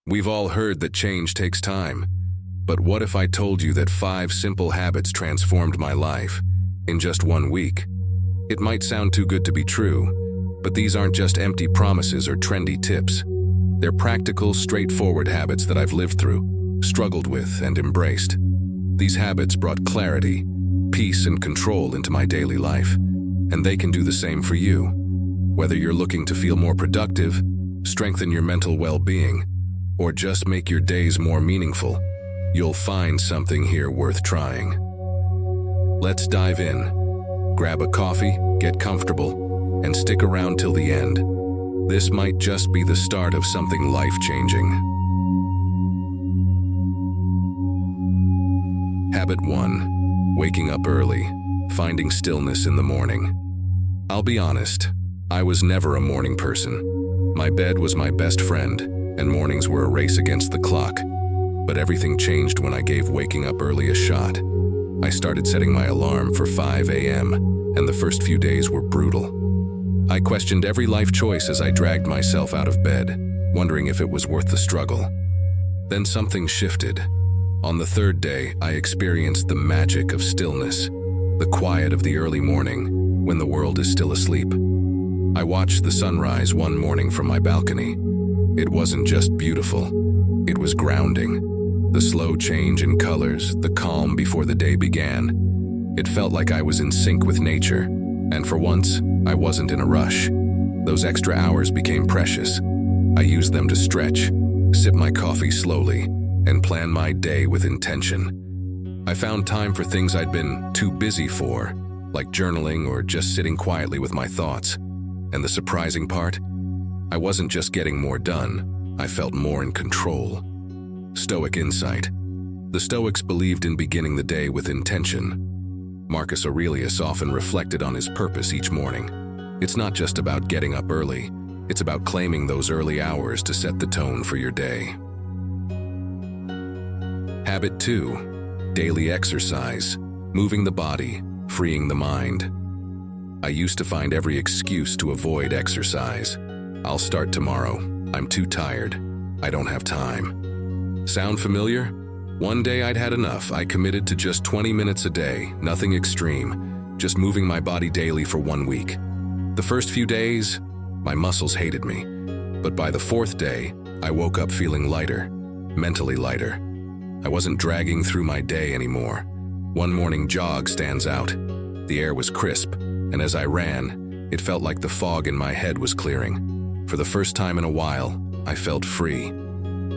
We've all heard that change takes time, but what if I told you that 5 simple habits transformed my life in just 1 week? It might sound too good to be true, but these aren't just empty promises or trendy tips. They're practical, straightforward habits that I've lived through, struggled with, and embraced. These habits brought clarity, peace, and control into my daily life, and they can do the same for you. Whether you're looking to feel more productive, strengthen your mental well-being, or just make your days more meaningful, you'll find something here worth trying. Let's dive in. Grab a coffee, get comfortable, and stick around till the end. This might just be the start of something life-changing. Habit 1. Waking up early, finding stillness in the morning. I'll be honest, I was never a morning person. My bed was my best friend, and mornings were a race against the clock. But everything changed when I gave waking up early a shot. I started setting my alarm for 5 a.m., and the first few days were brutal. I questioned every life choice as I dragged myself out of bed, wondering if it was worth the struggle. Then something shifted. On the 3rd day, I experienced the magic of stillness, the quiet of the early morning, when the world is still asleep. I watched the sunrise one morning from my balcony. It wasn't just beautiful, it was grounding. The slow change in colors, the calm before the day began. It felt like I was in sync with nature, and for once, I wasn't in a rush. Those extra hours became precious. I used them to stretch, sip my coffee slowly, and plan my day with intention. I found time for things I'd been too busy for, like journaling or just sitting quietly with my thoughts. And the surprising part? I wasn't just getting more done, I felt more in control. Stoic insight. The Stoics believed in beginning the day with intention. Marcus Aurelius often reflected on his purpose each morning. It's not just about getting up early, it's about claiming those early hours to set the tone for your day. Habit 2. Daily exercise. Moving the body, freeing the mind. I used to find every excuse to avoid exercise. I'll start tomorrow. I'm too tired. I don't have time. Sound familiar? One day I'd had enough. I committed to just 20 minutes a day, nothing extreme, just moving my body daily for 1 week. The first few days, my muscles hated me. But by the 4th day, I woke up feeling lighter, mentally lighter. I wasn't dragging through my day anymore. One morning jog stands out. The air was crisp, and as I ran, it felt like the fog in my head was clearing. For the first time in a while, I felt free.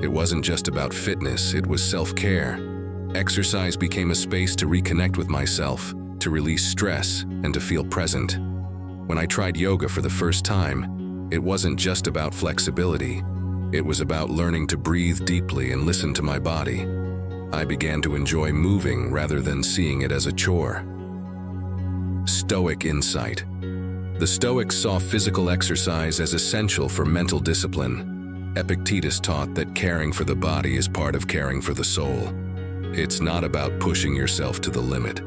It wasn't just about fitness, it was self-care. Exercise became a space to reconnect with myself, to release stress, and to feel present. When I tried yoga for the first time, it wasn't just about flexibility. It was about learning to breathe deeply and listen to my body. I began to enjoy moving rather than seeing it as a chore. Stoic insight. The Stoics saw physical exercise as essential for mental discipline. Epictetus taught that caring for the body is part of caring for the soul. It's not about pushing yourself to the limit.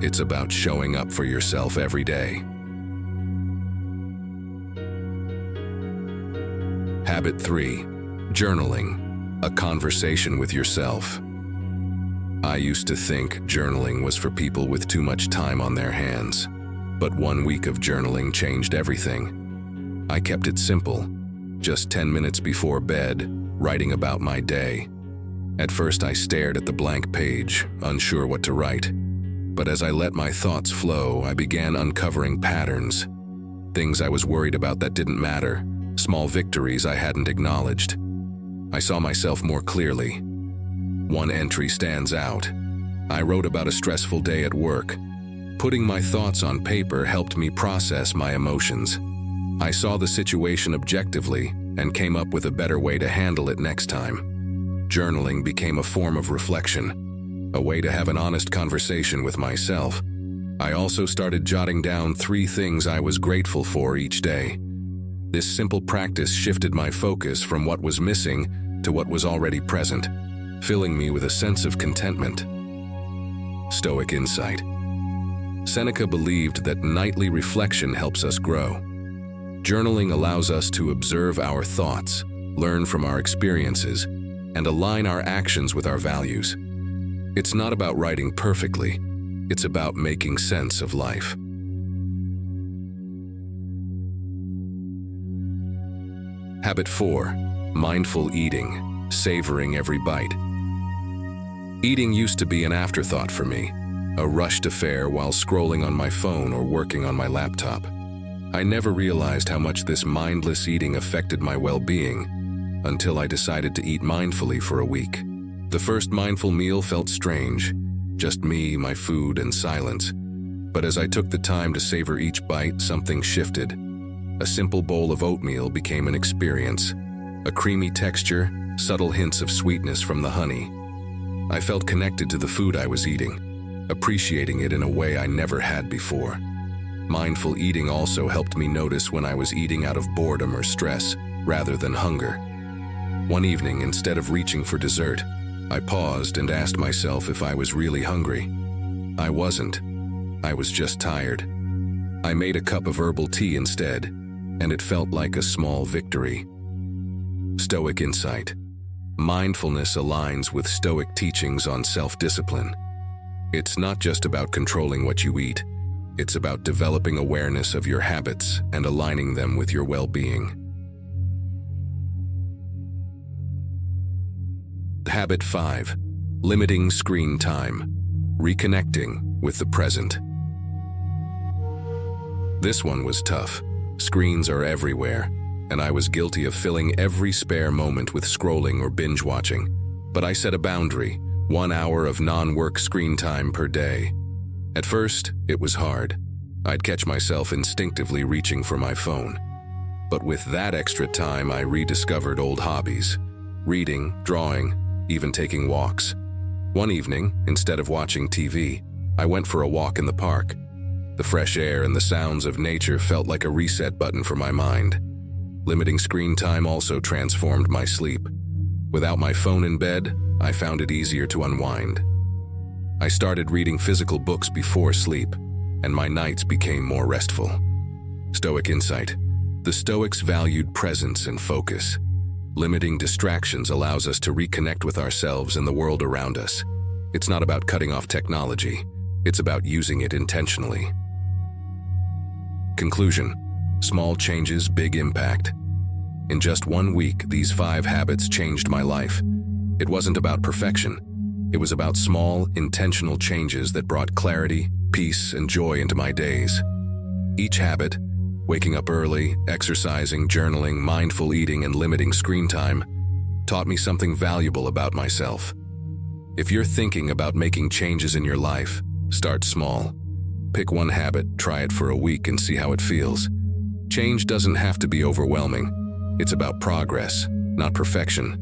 It's about showing up for yourself every day. Habit 3. Journaling. A conversation with yourself. I used to think journaling was for people with too much time on their hands. But 1 week of journaling changed everything. I kept it simple. Just 10 minutes before bed, writing about my day. At first I stared at the blank page, unsure what to write. But as I let my thoughts flow, I began uncovering patterns. Things I was worried about that didn't matter, small victories I hadn't acknowledged. I saw myself more clearly. One entry stands out. I wrote about a stressful day at work. Putting my thoughts on paper helped me process my emotions. I saw the situation objectively and came up with a better way to handle it next time. Journaling became a form of reflection, a way to have an honest conversation with myself. I also started jotting down 3 things I was grateful for each day. This simple practice shifted my focus from what was missing to what was already present, filling me with a sense of contentment. Stoic insight. Seneca believed that nightly reflection helps us grow. Journaling allows us to observe our thoughts, learn from our experiences, and align our actions with our values. It's not about writing perfectly, it's about making sense of life. Habit 4. Mindful eating, savoring every bite. Eating used to be an afterthought for me, a rushed affair while scrolling on my phone or working on my laptop. I never realized how much this mindless eating affected my well-being until I decided to eat mindfully for a week. The first mindful meal felt strange, just me, my food, and silence. But as I took the time to savor each bite, something shifted. A simple bowl of oatmeal became an experience, a creamy texture, subtle hints of sweetness from the honey. I felt connected to the food I was eating, appreciating it in a way I never had before. Mindful eating also helped me notice when I was eating out of boredom or stress, rather than hunger. One evening, instead of reaching for dessert, I paused and asked myself if I was really hungry. I wasn't. I was just tired. I made a cup of herbal tea instead, and it felt like a small victory. Stoic insight. Mindfulness aligns with Stoic teachings on self-discipline. It's not just about controlling what you eat. It's about developing awareness of your habits and aligning them with your well-being. Habit 5. Limiting screen time. Reconnecting with the present. This one was tough. Screens are everywhere, and I was guilty of filling every spare moment with scrolling or binge-watching. But I set a boundary, 1 hour of non-work screen time per day. At first, it was hard. I'd catch myself instinctively reaching for my phone. But with that extra time, I rediscovered old hobbies. Reading, drawing, even taking walks. One evening, instead of watching TV, I went for a walk in the park. The fresh air and the sounds of nature felt like a reset button for my mind. Limiting screen time also transformed my sleep. Without my phone in bed, I found it easier to unwind. I started reading physical books before sleep, and my nights became more restful. Stoic insight. The Stoics valued presence and focus. Limiting distractions allows us to reconnect with ourselves and the world around us. It's not about cutting off technology. It's about using it intentionally. Conclusion. Small changes, big impact. In just 1 week, these 5 habits changed my life. It wasn't about perfection. It was about small, intentional changes that brought clarity, peace, and joy into my days. Each habit, waking up early, exercising, journaling, mindful eating, and limiting screen time, taught me something valuable about myself. If you're thinking about making changes in your life, start small. Pick one habit, try it for a week, and see how it feels. Change doesn't have to be overwhelming. It's about progress, not perfection.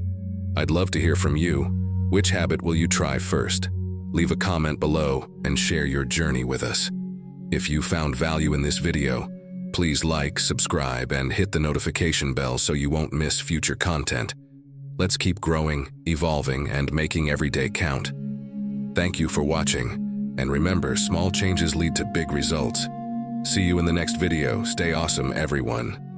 I'd love to hear from you. Which habit will you try first? Leave a comment below and share your journey with us. If you found value in this video, please like, subscribe, and hit the notification bell so you won't miss future content. Let's keep growing, evolving, and making every day count. Thank you for watching, and remember, small changes lead to big results. See you in the next video. Stay awesome, everyone.